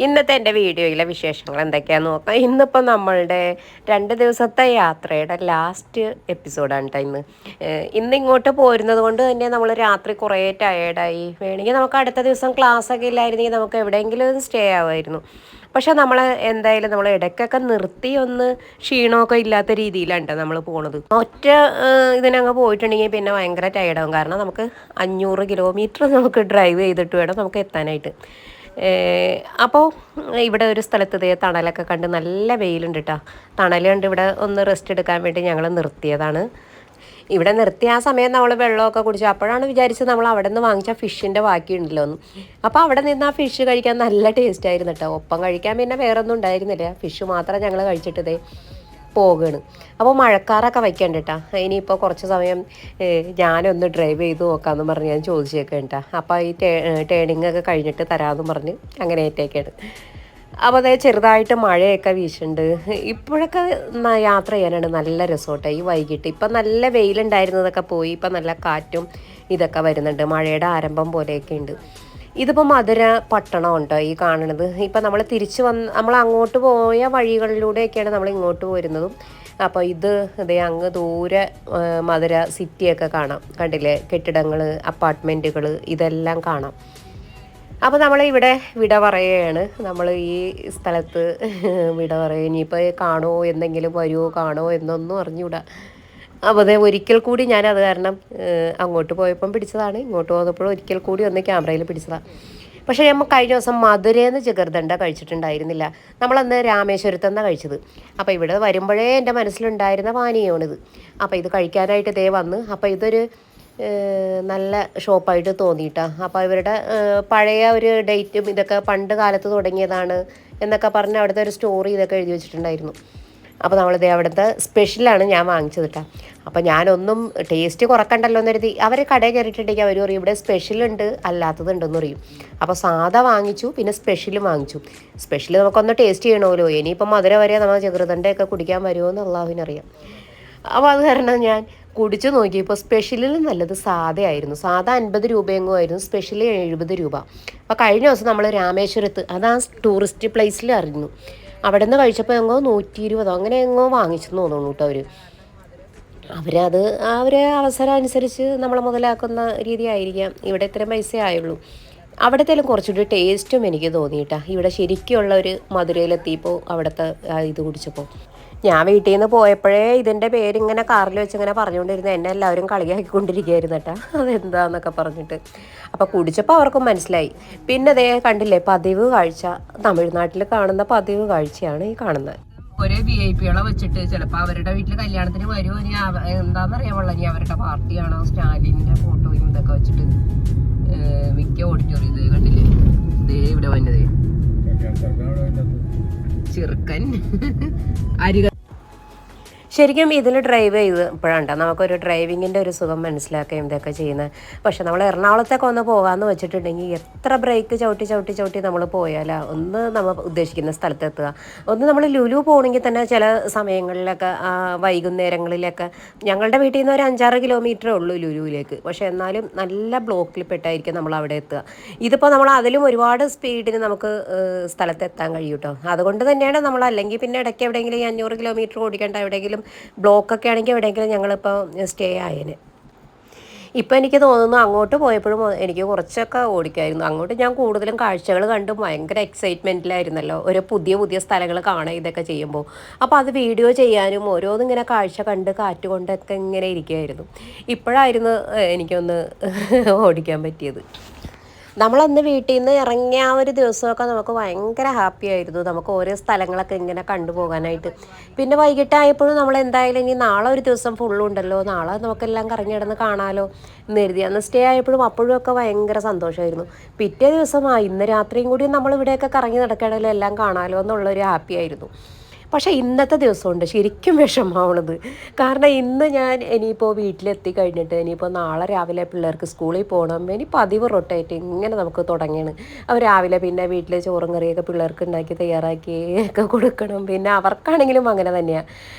ഇന്നത്തെ എൻ്റെ വീഡിയോയിലെ വിശേഷങ്ങൾ എന്തൊക്കെയാണെന്ന് നോക്കാം. ഇന്നിപ്പോൾ നമ്മളുടെ 2 ദിവസത്തെ യാത്രയുടെ ലാസ്റ്റ് എപ്പിസോഡാണ് കേട്ടോ ഇന്ന് ഇങ്ങോട്ട് പോരുന്നത് കൊണ്ട് തന്നെ നമ്മൾ രാത്രി കുറേ ടയേർഡായി. വേണമെങ്കിൽ നമുക്ക് അടുത്ത ദിവസം ക്ലാസ്സൊക്കെ ഇല്ലായിരുന്നെങ്കിൽ നമുക്ക് എവിടെയെങ്കിലും സ്റ്റേ ആവുമായിരുന്നു. പക്ഷെ നമ്മൾ എന്തായാലും നമ്മൾ ഇടയ്ക്കൊക്കെ നിർത്തി ഒന്ന് ക്ഷീണമൊക്കെ ഇല്ലാത്ത രീതിയിലാണ് നമ്മൾ പോണത്. ഒറ്റ ഇതിനങ്ങ് പോയിട്ടുണ്ടെങ്കിൽ പിന്നെ ഭയങ്കര ടയേർഡാകും. കാരണം നമുക്ക് 500 കിലോമീറ്റർ നമുക്ക് ഡ്രൈവ് ചെയ്തിട്ട് വേണം നമുക്ക് എത്താനായിട്ട്. അപ്പോൾ ഇവിടെ ഒരു സ്ഥലത്ത് ഇതേ തണലൊക്കെ കണ്ട് നല്ല വെയിലുണ്ട് കേട്ടോ. തണൽ കണ്ട് ഇവിടെ ഒന്ന് റെസ്റ്റ് എടുക്കാൻ വേണ്ടി ഞങ്ങൾ നിർത്തിയതാണ്. ഇവിടെ നിർത്തിയ ആ സമയം നമ്മൾ വെള്ളമൊക്കെ കുടിച്ചു. അപ്പോഴാണ് വിചാരിച്ചത് നമ്മൾ അവിടെ നിന്ന് വാങ്ങിച്ച ഫിഷിൻ്റെ ബാക്കി ഉണ്ടല്ലോ എന്ന്. അപ്പോൾ അവിടെ നിന്ന് ആ ഫിഷ് കഴിക്കാൻ നല്ല ടേസ്റ്റ് ആയിരുന്നു കേട്ടോ. ഒപ്പം കഴിക്കാൻ പിന്നെ വേറെ ഒന്നും ഉണ്ടായിരുന്നില്ല. ഫിഷ് മാത്രം ഞങ്ങൾ കഴിച്ചിട്ടതേ പോകുകയാണ്. അപ്പോൾ മഴക്കാറൊക്കെ വയ്ക്കണ്ട കേട്ടോ. ഇനിയിപ്പോൾ കുറച്ച് സമയം ഞാനൊന്ന് ഡ്രൈവ് ചെയ്ത് നോക്കാമെന്ന് പറഞ്ഞ് ഞാൻ ചോദിച്ചേക്കാം കേട്ടോ. അപ്പോൾ ഈ ടേണിംഗ് ഒക്കെ കഴിഞ്ഞിട്ട് തരാമെന്ന് പറഞ്ഞ് അങ്ങനെ ഏറ്റേക്കാണ്. അപ്പോൾ അതേ ചെറുതായിട്ട് മഴയൊക്കെ വീശുന്നുണ്ട്. ഇപ്പോഴൊക്കെ യാത്ര ചെയ്യാനാണ് നല്ല റിസോർട്ടായി. ഈ വൈകിട്ട് ഇപ്പം നല്ല വെയിലുണ്ടായിരുന്നതൊക്കെ പോയി. ഇപ്പം നല്ല കാറ്റും ഇതൊക്കെ വരുന്നുണ്ട്. മഴയുടെ ആരംഭം പോലെയൊക്കെ ഉണ്ട്. ഇതിപ്പോൾ മധുര പട്ടണമുണ്ടോ ഈ കാണുന്നത്. ഇപ്പം നമ്മൾ തിരിച്ച് നമ്മൾ അങ്ങോട്ട് പോയ വഴികളിലൂടെയൊക്കെയാണ് നമ്മൾ ഇങ്ങോട്ട് പോരുന്നതും. അപ്പോൾ ഇതേ അങ്ങ് ദൂരെ മധുര സിറ്റിയൊക്കെ കാണാം. കണ്ടില്ലേ, കെട്ടിടങ്ങൾ, അപ്പാർട്ട്മെൻറ്റുകൾ ഇതെല്ലാം കാണാം. അപ്പോൾ നമ്മളിവിടെ വിട പറയുകയാണ്. നമ്മൾ ഈ സ്ഥലത്ത് വിട പറയുക. ഇനിയിപ്പോൾ കാണുമോ, എന്തെങ്കിലും വരുമോ കാണുമോ എന്നൊന്നും അറിഞ്ഞുകൂടാ. അപ്പോൾ അതേ ഒരിക്കൽ കൂടി ഞാനത് കാരണം അങ്ങോട്ട് പോയപ്പം പിടിച്ചതാണ്. ഇങ്ങോട്ട് പോകുന്നപ്പോഴും ഒരിക്കൽ കൂടി ഒന്ന് ക്യാമറയിൽ പിടിച്ചതാണ്. പക്ഷേ നമ്മൾ കഴിഞ്ഞ ദിവസം മധുരയിൽ ജിഗർദണ്ഡ കഴിച്ചിട്ടുണ്ടായിരുന്നില്ല. നമ്മളന്ന് രാമേശ്വരത്തു നിന്നാണ് കഴിച്ചത്. അപ്പോൾ ഇവിടെ വരുമ്പോഴേ എൻ്റെ മനസ്സിലുണ്ടായിരുന്ന പാനീയമാണിത്. അപ്പോൾ ഇത് കഴിക്കാനായിട്ട് ഇതേ വന്ന്. അപ്പോൾ ഇതൊരു നല്ല ഷോപ്പായിട്ട് തോന്നിയിട്ടാണ്. അപ്പോൾ ഇവരുടെ പഴയ ഒരു ഡേറ്റും ഇതൊക്കെ പണ്ട് കാലത്ത് തുടങ്ങിയതാണ് എന്നൊക്കെ പറഞ്ഞ് അവിടുത്തെ ഒരു സ്റ്റോറി ഇതൊക്കെ എഴുതി വെച്ചിട്ടുണ്ടായിരുന്നു. അപ്പോൾ നമ്മളിത് അവിടുത്തെ സ്പെഷ്യലാണ് ഞാൻ വാങ്ങിച്ചത് കേട്ടോ. അപ്പോൾ ഞാനൊന്നും ടേസ്റ്റ് കുറക്കണ്ടല്ലോ എന്ന് കരുതി അവർ കടയിൽ കയറിയിട്ടുണ്ടെങ്കിൽ അവർ പറയും ഇവിടെ സ്പെഷ്യലുണ്ട് അല്ലാത്തതുണ്ടെന്ന് പറയും. അപ്പോൾ സാധാ വാങ്ങിച്ചു, പിന്നെ സ്പെഷ്യലും വാങ്ങിച്ചു. സ്പെഷ്യൽ നമുക്കൊന്ന് ടേസ്റ്റ് ചെയ്യണമല്ലോ. ഇനിയിപ്പം മധുര വരെ നമ്മൾ ചെറുതണ്ടയൊക്കെ കുടിക്കാൻ വരുമോ എന്ന് അള്ളാഹുവിനറിയാം. അപ്പോൾ അത് കാരണം ഞാൻ കുടിച്ചു നോക്കിയപ്പോൾ സ്പെഷ്യലിൽ നല്ലത് സാധയായിരുന്നു. സാധാ 50 രൂപയെങ്ങോ ആയിരുന്നു, സ്പെഷ്യൽ 70 രൂപ. അപ്പോൾ കഴിഞ്ഞ ദിവസം നമ്മൾ രാമേശ്വരത്ത് അതാ ടൂറിസ്റ്റ് പ്ലേസിൽ അറിഞ്ഞു. അവിടെ നിന്ന് കഴിച്ചപ്പോൾ എങ്ങോ 120 അങ്ങനെ എങ്ങോ വാങ്ങിച്ചെന്ന് തോന്നുന്നു കേട്ടോ. അവരത് അവസരം അനുസരിച്ച് നമ്മളെ മുതലാക്കുന്ന രീതി ആയിരിക്കാം. ഇവിടെ ഇത്രയും പൈസ ആയുള്ളൂ. അവിടത്തേലും കുറച്ചുകൂടി ടേസ്റ്റും എനിക്ക് തോന്നിയിട്ടാ. ഇവിടെ ശരിക്കുള്ള ഒരു മധുരയിലെത്തിയപ്പോൾ അവിടുത്തെ ഇത് കുടിച്ചപ്പോൾ ഞാൻ വീട്ടിൽ നിന്ന് പോയപ്പോഴേ ഇതിൻ്റെ പേരിങ്ങനെ കാറിൽ വെച്ച് ഇങ്ങനെ പറഞ്ഞുകൊണ്ടിരുന്നു. എന്നെ എല്ലാവരും കളിയാക്കിക്കൊണ്ടിരിക്കുകയായിരുന്നു കേട്ടോ, അതെന്താന്നൊക്കെ പറഞ്ഞിട്ട്. അപ്പോൾ കുടിച്ചപ്പോൾ അവർക്കും മനസ്സിലായി. പിന്നെ അതേ കണ്ടില്ലേ, പതിവ് കാഴ്ച, തമിഴ്നാട്ടിൽ കാണുന്ന പതിവ് കാഴ്ചയാണ് ഈ കാണുന്നത്. ഒരേ VIP വെച്ചിട്ട് ചിലപ്പോൾ അവരുടെ വീട്ടിൽ കല്യാണത്തിന് വരുമോ, ഇനി എന്താണെന്നറിയാമുള്ള, ഇനി അവരുടെ പാർട്ടിയാണോ, സ്റ്റാലിൻ്റെ ഫോട്ടോയും ഇതൊക്കെ വെച്ചിട്ട് മിക്ക ഓഡിറ്റോറിയം ഇതേ കണ്ടില്ലേ, ഇതേ ഇവിടെ വന്നതേ ചെറുക്കൻ അരിക. ശരിക്കും ഇതിൽ ഡ്രൈവ് ചെയ്തപ്പോഴാണ് നമുക്കൊരു ഡ്രൈവിങ്ങിൻ്റെ ഒരു സുഖം മനസ്സിലാക്കുകയും ഇതൊക്കെ ചെയ്യുന്നത്. പക്ഷെ നമ്മൾ എറണാകുളത്തേക്ക് ഒന്ന് പോകാമെന്ന് വെച്ചിട്ടുണ്ടെങ്കിൽ എത്ര ബ്രേക്ക് ചവിട്ടി നമ്മൾ പോയാലാ ഒന്ന് നമ്മൾ ഉദ്ദേശിക്കുന്ന സ്ഥലത്തെത്തുക. ഒന്ന് നമ്മൾ ലുലു പോകണമെങ്കിൽ തന്നെ ചില സമയങ്ങളിലൊക്കെ വൈകുന്നേരങ്ങളിലൊക്കെ ഞങ്ങളുടെ വീട്ടിൽ നിന്ന് ഒരു 5-6 കിലോമീറ്ററേ ഉള്ളൂ ലുലുവിലേക്ക്. പക്ഷേ എന്നാലും നല്ല ബ്ലോക്കിൽ പെട്ടായിരിക്കും നമ്മൾ അവിടെ എത്തുക. ഇതിപ്പോൾ നമ്മൾ അതിലും ഒരുപാട് സ്പീഡിന് നമുക്ക് സ്ഥലത്തെത്താൻ കഴിയും കേട്ടോ. അതുകൊണ്ട് തന്നെയാണ് നമ്മൾ, അല്ലെങ്കിൽ പിന്നെ ഇടയ്ക്ക് എവിടെയെങ്കിലും 500 കിലോമീറ്റർ ഓടിക്കേണ്ട എവിടെയെങ്കിലും ബ്ലോക്കൊക്കെ ആണെങ്കിൽ എവിടെയെങ്കിലും ഞങ്ങളിപ്പോൾ സ്റ്റേ ആയേനെ. ഇപ്പോൾ എനിക്ക് തോന്നുന്നു അങ്ങോട്ട് പോയപ്പോഴും എനിക്ക് കുറച്ചൊക്കെ ഓടിക്കായിരുന്നു. അങ്ങോട്ട് ഞാൻ കൂടുതലും കാഴ്ചകൾ കണ്ട് ഭയങ്കര എക്സൈറ്റ്മെൻറ്റിലായിരുന്നല്ലോ, ഓരോ പുതിയ സ്ഥലങ്ങൾ കാണുക ഇതൊക്കെ ചെയ്യുമ്പോൾ. അപ്പോൾ അത് വീഡിയോ ചെയ്യാനും ഓരോന്നിങ്ങനെ കാഴ്ച കണ്ട് കാറ്റ് കൊണ്ടൊക്കെ ഇങ്ങനെ ഇരിക്കുമായിരുന്നു. ഇപ്പോഴായിരുന്നു എനിക്കൊന്ന് ഓടിക്കാൻ പറ്റിയത്. നമ്മളന്ന് വീട്ടിൽ നിന്ന് ഇറങ്ങിയ ആ ഒരു ദിവസമൊക്കെ നമുക്ക് ഭയങ്കര ഹാപ്പി ആയിരുന്നു. നമുക്ക് ഓരോ സ്ഥലങ്ങളൊക്കെ ഇങ്ങനെ കണ്ടുപോകാനായിട്ട്. പിന്നെ വൈകിട്ടായപ്പോഴും നമ്മൾ എന്തായാലും ഇനി നാളെ ഒരു ദിവസം ഫുള്ളുണ്ടല്ലോ, നാളെ നമുക്കെല്ലാം കറങ്ങി കിടന്ന് കാണാമല്ലോ എന്ന് കരുതി. അന്ന് സ്റ്റേ ആയപ്പോഴും അപ്പോഴും ഒക്കെ ഭയങ്കര സന്തോഷമായിരുന്നു. പിറ്റേ ദിവസം ഇന്ന് രാത്രിയും കൂടി നമ്മൾ ഇവിടെയൊക്കെ കറങ്ങി നടക്കണമല്ലോ, എല്ലാം കാണാമല്ലോ എന്നുള്ളൊരു ഹാപ്പി ആയിരുന്നു. പക്ഷേ ഇന്നത്തെ ദിവസമുണ്ട് ശരിക്കും വിഷമമാവണത്. കാരണം ഇന്ന് ഞാൻ ഇനിയിപ്പോൾ വീട്ടിലെത്തി കഴിഞ്ഞിട്ട് ഇനിയിപ്പോൾ നാളെ രാവിലെ പിള്ളേർക്ക് സ്കൂളിൽ പോകണം. ഇനി പതിവ് റൊട്ടേറ്റ് ഇങ്ങനെ നമുക്ക് തുടങ്ങിയാണ്. അവർ രാവിലെ പിന്നെ വീട്ടിൽ ചോറും കറിയൊക്കെ പിള്ളേർക്ക് ഉണ്ടാക്കി തയ്യാറാക്കി ഒക്കെ കൊടുക്കണം. പിന്നെ അവർക്കാണെങ്കിലും അങ്ങനെ തന്നെയാണ്.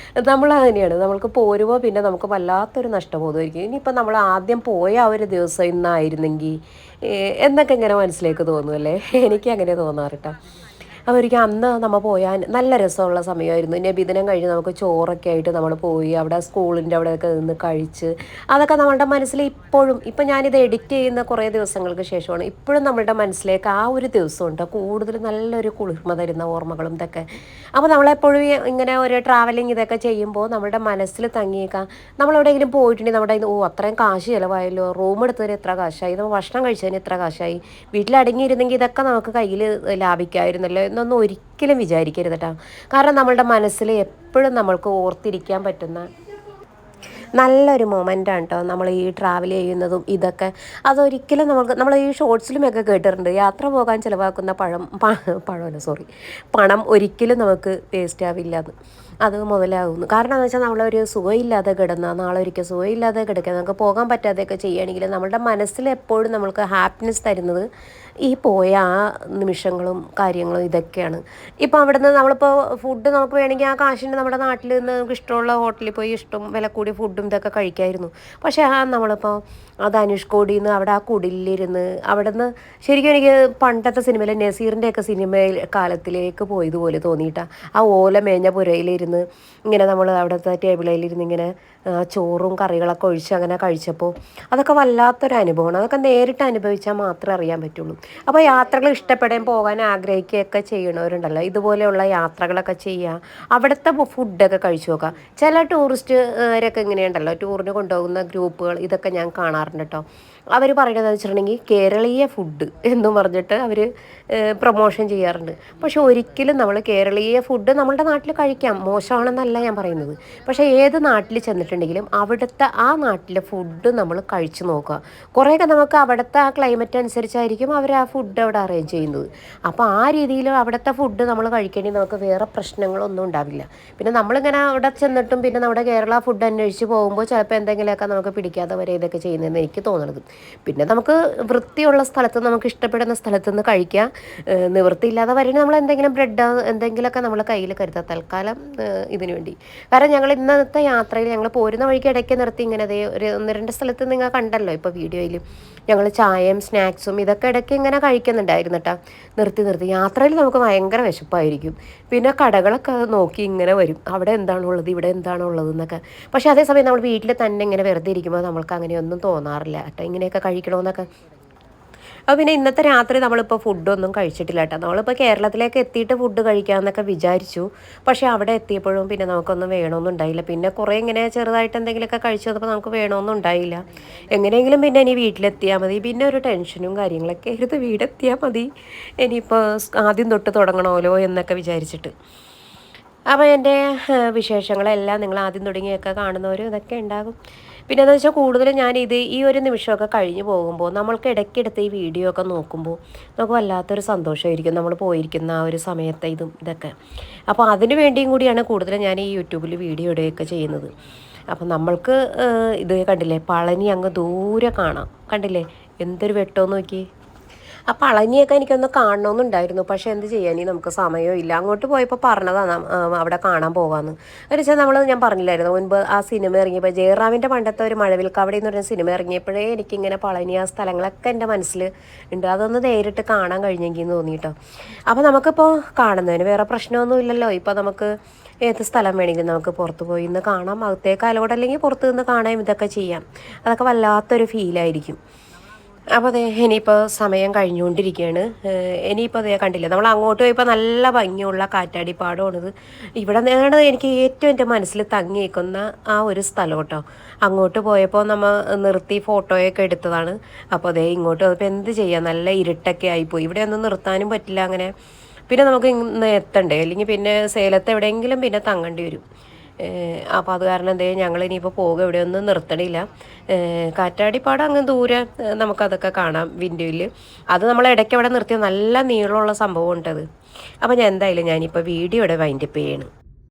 നമ്മളങ്ങനെയാണ്. നമ്മൾക്ക് പോരുമ്പോൾ പിന്നെ നമുക്ക് വല്ലാത്തൊരു നഷ്ടബോധമായിരിക്കും. ഇനിയിപ്പോൾ നമ്മൾ ആദ്യം പോയ ആ ഒരു ദിവസം ഇന്നായിരുന്നെങ്കിൽ എന്നൊക്കെ ഇങ്ങനെ മനസ്സിലേക്ക് തോന്നുമല്ലേ. എനിക്ക് അങ്ങനെ തോന്നാറ് കേട്ടോ. അവർക്ക് അന്ന് നമ്മൾ പോയാൽ നല്ല രസമുള്ള സമയമായിരുന്നു. നബിദിനം കഴിഞ്ഞ് നമുക്ക് ചോറൊക്കെ ആയിട്ട് നമ്മൾ പോയി അവിടെ സ്കൂളിൻ്റെ അവിടെയൊക്കെ നിന്ന് കഴിച്ച് അതൊക്കെ നമ്മളുടെ മനസ്സിൽ ഇപ്പോഴും ഇപ്പം ഞാനിത് എഡിറ്റ് ചെയ്യുന്ന കുറേ ദിവസങ്ങൾക്ക് ശേഷമാണ് ഇപ്പോഴും നമ്മളുടെ മനസ്സിലേക്ക് ആ ഒരു ദിവസമുണ്ട് കൂടുതൽ നല്ലൊരു കുളിർമ തരുന്ന ഓർമ്മകളും ഇതൊക്കെ. അപ്പോൾ നമ്മളെപ്പോഴും ഇങ്ങനെ ഒരു ട്രാവലിംഗ് ഇതൊക്കെ ചെയ്യുമ്പോൾ നമ്മളുടെ മനസ്സിൽ തങ്ങിയേക്കാം. നമ്മളെവിടെയെങ്കിലും പോയിട്ടുണ്ടെങ്കിൽ നമ്മുടെ ഓ അത്രയും കാശ് ചിലവായല്ലോ, റൂം എടുത്തതിന് എത്ര കാശായി, നമ്മൾ ഭക്ഷണം കഴിച്ചതിന് എത്ര കാശായി, വീട്ടിലടങ്ങിയിരുന്നെങ്കിൽ ഇതൊക്കെ നമുക്ക് കയ്യിൽ ലാഭിക്കാമായിരുന്നല്ലോ എന്നൊന്നും ഒരിക്കലും വിചാരിക്കരുത് കേട്ടോ. കാരണം നമ്മളുടെ മനസ്സിൽ എപ്പോഴും നമ്മൾക്ക് ഓർത്തിരിക്കാൻ പറ്റുന്ന നല്ലൊരു മൊമെൻ്റാണ് കേട്ടോ നമ്മൾ ഈ ട്രാവൽ ചെയ്യുന്നതും ഇതൊക്കെ. അതൊരിക്കലും നമ്മൾ ഈ ഷോർട്സിലുമൊക്കെ കേട്ടിട്ടുണ്ട് യാത്ര പോകാൻ ചിലവാക്കുന്ന പഴമല്ല സോറി പണം ഒരിക്കലും നമുക്ക് വേസ്റ്റ് ആവില്ല എന്ന്. അത് മുതലാകുന്നു. കാരണം എന്ന് വെച്ചാൽ നമ്മളൊരു സുഖമില്ലാതെ കിടന്നാൽ നാളെ ഒരിക്കൽ സുഖമില്ലാതെ കിടക്കുക നമുക്ക് പോകാൻ പറ്റാതെയൊക്കെ ചെയ്യുകയാണെങ്കിൽ നമ്മളുടെ മനസ്സിൽ എപ്പോഴും നമ്മൾക്ക് ഹാപ്പിനെസ് തരുന്നത് ഈ പോയ ആ നിമിഷങ്ങളും കാര്യങ്ങളും ഇതൊക്കെയാണ്. ഇപ്പോൾ അവിടെ നിന്ന് നമ്മളിപ്പോൾ ഫുഡ് നമുക്ക് വേണമെങ്കിൽ ആ കാശിന് നമ്മുടെ നാട്ടിൽ നിന്ന് നമുക്ക് ഇഷ്ടമുള്ള ഹോട്ടലിൽ പോയി ഇഷ്ടം വില കൂടിയ ഫുഡും ഇതൊക്കെ കഴിക്കായിരുന്നു. പക്ഷേ നമ്മളിപ്പോൾ ധനുഷ്കോടിയിൽ നിന്ന് അവിടെ ആ കുടിലിരുന്ന് അവിടെ നിന്ന് ശരിക്കും എനിക്ക് പണ്ടത്തെ സിനിമയിൽ നസീറിൻ്റെയൊക്കെ സിനിമയിൽ കാലത്തിലേക്ക് പോയതുപോലെ തോന്നിയിട്ടാണ്. ആ ഓല മേഞ്ഞ പുരയിലിരുന്ന് ഇങ്ങനെ നമ്മൾ അവിടുത്തെ ടേബിളിലിരുന്ന് ഇങ്ങനെ ചോറും കറികളൊക്കെ ഒഴിച്ച് അങ്ങനെ കഴിച്ചപ്പോൾ അതൊക്കെ വല്ലാത്തൊരു അനുഭവമാണ്. അതൊക്കെ നേരിട്ട് അനുഭവിച്ചാൽ മാത്രമേ അറിയാൻ പറ്റുള്ളൂ. അപ്പോൾ യാത്രകൾ ഇഷ്ടപ്പെടാൻ പോകാൻ ആഗ്രഹിക്കുകയൊക്കെ ചെയ്യണവരുണ്ടല്ലോ, ഇതുപോലെയുള്ള യാത്രകളൊക്കെ ചെയ്യുക, അവിടുത്തെ ഫുഡൊക്കെ കഴിച്ചു നോക്കുക. ചില ടൂറിസ്റ്റുകാരൊക്കെ ഇങ്ങനെയുണ്ടല്ലോ ടൂറിന് കൊണ്ടുപോകുന്ന ഗ്രൂപ്പുകൾ ഇതൊക്കെ ഞാൻ കാണാറുണ്ട് കേട്ടോ. അവർ പറയുന്നത് വെച്ചിട്ടുണ്ടെങ്കിൽ കേരളീയ ഫുഡ് എന്നും പറഞ്ഞിട്ട് അവർ പ്രൊമോഷൻ ചെയ്യാറുണ്ട്. പക്ഷെ ഒരിക്കലും നമ്മൾ കേരളീയ ഫുഡ് നമ്മളുടെ നാട്ടിൽ കഴിക്കാം, മോശമാണെന്നല്ല ഞാൻ പറയുന്നത്. പക്ഷേ ഏത് നാട്ടിൽ ചെന്നിട്ടുണ്ടെങ്കിലും അവിടുത്തെ ആ നാട്ടിലെ ഫുഡ് നമ്മൾ കഴിച്ചു നോക്കുക. കുറേയൊക്കെ നമുക്ക് അവിടുത്തെ ആ ക്ലൈമറ്റ് അനുസരിച്ചായിരിക്കും അവർ ആ ഫുഡ് അവിടെ അറേഞ്ച് ചെയ്യുന്നത്. അപ്പോൾ ആ രീതിയിൽ അവിടുത്തെ ഫുഡ് നമ്മൾ കഴിക്കണമെങ്കിൽ നമുക്ക് വേറെ പ്രശ്നങ്ങളൊന്നും ഉണ്ടാവില്ല. പിന്നെ നമ്മളിങ്ങനെ അവിടെ ചെന്നിട്ടും പിന്നെ നമ്മുടെ കേരള ഫുഡ് അന്വേഷിച്ച് പോകുമ്പോൾ ചിലപ്പോൾ എന്തെങ്കിലുമൊക്കെ നമുക്ക് പിടിക്കാതെ വരെ ഇതൊക്കെ ചെയ്യുന്നതെന്ന് എനിക്ക് തോന്നുന്നത്. പിന്നെ നമുക്ക് വൃത്തിയുള്ള സ്ഥലത്ത് നമുക്ക് ഇഷ്ടപ്പെടുന്ന സ്ഥലത്ത് നിന്ന് കഴിക്കുക. നിവൃത്തിയില്ലാതെ വരണ നമ്മൾ എന്തെങ്കിലും ബ്രെഡ് എന്തെങ്കിലുമൊക്കെ നമ്മൾ കയ്യിൽ കരുതുക തൽക്കാലം ഇതിനു വേണ്ടി. കാരണം ഞങ്ങൾ ഇന്നത്തെ യാത്രയിൽ ഞങ്ങൾ പോരുന്ന വഴിക്ക് ഇടയ്ക്ക് നിർത്തി ഇങ്ങനെ ഒരു 1-2 സ്ഥലത്ത് നിങ്ങൾ കണ്ടല്ലോ ഇപ്പോൾ വീഡിയോയിൽ ഞങ്ങൾ ചായയും സ്നാക്സും ഇതൊക്കെ ഇടയ്ക്ക് ഇങ്ങനെ കഴിക്കുന്നുണ്ടായിരുന്നു കേട്ടോ. നിർത്തി യാത്രയിൽ നമുക്ക് ഭയങ്കര വിശപ്പായിരിക്കും. പിന്നെ കടകളൊക്കെ നോക്കി ഇങ്ങനെ വരും, അവിടെ എന്താണുള്ളത് ഇവിടെ എന്താണുള്ളത് എന്നൊക്കെ. പക്ഷേ അതേസമയം നമ്മൾ വീട്ടിൽ തന്നെ ഇങ്ങനെ വെറുതെ ഇരിക്കുമ്പോൾ നമ്മൾക്ക് അങ്ങനെയൊന്നും തോന്നാറില്ല കേട്ടോ, ഇങ്ങനെയൊക്കെ കഴിക്കണമെന്നൊക്കെ. അപ്പോൾ പിന്നെ ഇന്നത്തെ രാത്രി നമ്മളിപ്പോൾ ഫുഡൊന്നും കഴിച്ചിട്ടില്ല കേട്ടോ. നമ്മളിപ്പോൾ കേരളത്തിലേക്ക് എത്തിയിട്ട് ഫുഡ് കഴിക്കാമെന്നൊക്കെ വിചാരിച്ചു. പക്ഷേ അവിടെ എത്തിയപ്പോഴും പിന്നെ നമുക്കൊന്നും വേണമെന്നും ഉണ്ടായില്ല. പിന്നെ കുറേ ഇങ്ങനെ ചെറുതായിട്ട് എന്തെങ്കിലുമൊക്കെ കഴിച്ചു വന്നപ്പോൾ നമുക്ക് വേണമെന്നും ഉണ്ടായില്ല. എങ്ങനെയെങ്കിലും പിന്നെ ഇനി വീട്ടിലെത്തിയാൽ മതി. പിന്നെ ഒരു ടെൻഷനും കാര്യങ്ങളൊക്കെ ആയിരുന്നു, വീടെത്തിയാൽ മതി ഇനിയിപ്പോൾ ആദ്യം തൊട്ട് തുടങ്ങണമല്ലോ എന്നൊക്കെ വിചാരിച്ചിട്ട്. അപ്പോൾ എൻ്റെ വിശേഷങ്ങളെല്ലാം നിങ്ങൾ ആദ്യം തുടങ്ങിയൊക്കെ കാണുന്നവരും ഇതൊക്കെ ഉണ്ടാകും. പിന്നെ എന്താ വെച്ചാൽ കൂടുതലും ഞാനിത് ഈ ഒരു നിമിഷമൊക്കെ കഴിഞ്ഞ് പോകുമ്പോൾ നമ്മൾക്ക് ഇടയ്ക്കെടുത്ത് ഈ വീഡിയോ ഒക്കെ നോക്കുമ്പോൾ നമുക്ക് വല്ലാത്തൊരു സന്തോഷമായിരിക്കും നമ്മൾ പോയിരിക്കുന്ന ആ ഒരു സമയത്തെ ഇതൊക്കെ. അപ്പോൾ അതിന് വേണ്ടിയും കൂടിയാണ് കൂടുതലും ഞാൻ ഈ യൂട്യൂബിൽ വീഡിയോ ഇടുകയൊക്കെ ചെയ്യുന്നത്. അപ്പം നമ്മൾക്ക് ഇത് കണ്ടില്ലേ പളനി അങ്ങ് ദൂരെ കാണാം, കണ്ടില്ലേ എന്തൊരു വെട്ടമെന്ന് നോക്കി. ആ പളനിയൊക്കെ എനിക്കൊന്ന് കാണണമെന്നുണ്ടായിരുന്നു. പക്ഷേ എന്ത് ചെയ്യാൻ, നമുക്ക് സമയവും ഇല്ല. അങ്ങോട്ട് പോയപ്പോൾ പറഞ്ഞതാണ് അവിടെ കാണാൻ പോകാമെന്ന്. എന്ന് വെച്ചാൽ ഞാൻ പറഞ്ഞില്ലായിരുന്നു മുൻപ് ആ സിനിമ ഇറങ്ങിയപ്പോൾ ജയറാമിൻ്റെ പണ്ടത്തെ ഒരു മഴവിൽക്കാവടി എന്ന് പറഞ്ഞ സിനിമ ഇറങ്ങിയപ്പോഴേ എനിക്കിങ്ങനെ പളനി ആ സ്ഥലങ്ങളൊക്കെ എൻ്റെ മനസ്സിൽ ഉണ്ട്. അതൊന്ന് നേരിട്ട് കാണാൻ കഴിഞ്ഞെങ്കിൽ എന്ന് തോന്നിയിട്ടോ. അപ്പോൾ നമുക്കിപ്പോൾ കാണുന്നതിന് വേറെ പ്രശ്നമൊന്നും ഇല്ലല്ലോ. ഇപ്പോൾ നമുക്ക് ഏത് സ്ഥലം വേണമെങ്കിലും നമുക്ക് പുറത്ത് പോയി ഇന്ന് കാണാം, അകത്തേക്കാലോടെ അല്ലെങ്കിൽ പുറത്ത് നിന്ന് കാണാം, ഇതൊക്കെ ചെയ്യാം. അതൊക്കെ വല്ലാത്തൊരു ഫീലായിരിക്കും. അപ്പോൾ അതെ ഇനിയിപ്പോൾ സമയം കഴിഞ്ഞുകൊണ്ടിരിക്കുകയാണ്. ഇനിയിപ്പോൾ അതേ കണ്ടില്ല നമ്മൾ അങ്ങോട്ട് പോയപ്പോൾ നല്ല ഭംഗിയുള്ള കാറ്റാടിപ്പാടമാണിത്. ഇവിടെ നിന്നാണ് എനിക്ക് ഏറ്റവും എൻ്റെ മനസ്സിൽ തങ്ങി നിൽക്കുന്ന ആ ഒരു സ്ഥലം കേട്ടോ. അങ്ങോട്ട് പോയപ്പോൾ നമ്മൾ നിർത്തി ഫോട്ടോയൊക്കെ എടുത്തതാണ്. അപ്പോൾ അതേ ഇങ്ങോട്ട് വന്നപ്പോൾ എന്ത് ചെയ്യാം, നല്ല ഇരുട്ടൊക്കെ ആയിപ്പോയി. ഇവിടെ ഒന്നും നിർത്താനും പറ്റില്ല അങ്ങനെ. പിന്നെ നമുക്ക് ഇന്ന് എത്തണ്ടേ, അല്ലെങ്കിൽ പിന്നെ സേലത്ത് എവിടെയെങ്കിലും പിന്നെ തങ്ങേണ്ടി വരും. അപ്പോൾ അത് കാരണം ഞങ്ങൾ ഇനിയിപ്പോൾ പോകുക, എവിടെയൊന്നും നിർത്തണില്ല. കാറ്റാടിപ്പാടം അങ്ങ് ദൂരെ നമുക്കതൊക്കെ കാണാം വിൻഡോയിൽ. അത് നമ്മൾ ഇടയ്ക്ക് അവിടെ നിർത്തിയ നല്ല നീളമുള്ള സംഭവം ഉണ്ടത്. അപ്പോൾ ഞാൻ എന്തായാലും ഞാനിപ്പോൾ വീഡിയോ ഇവിടെ വൈൻഡപ്പ് ചെയ്യണം.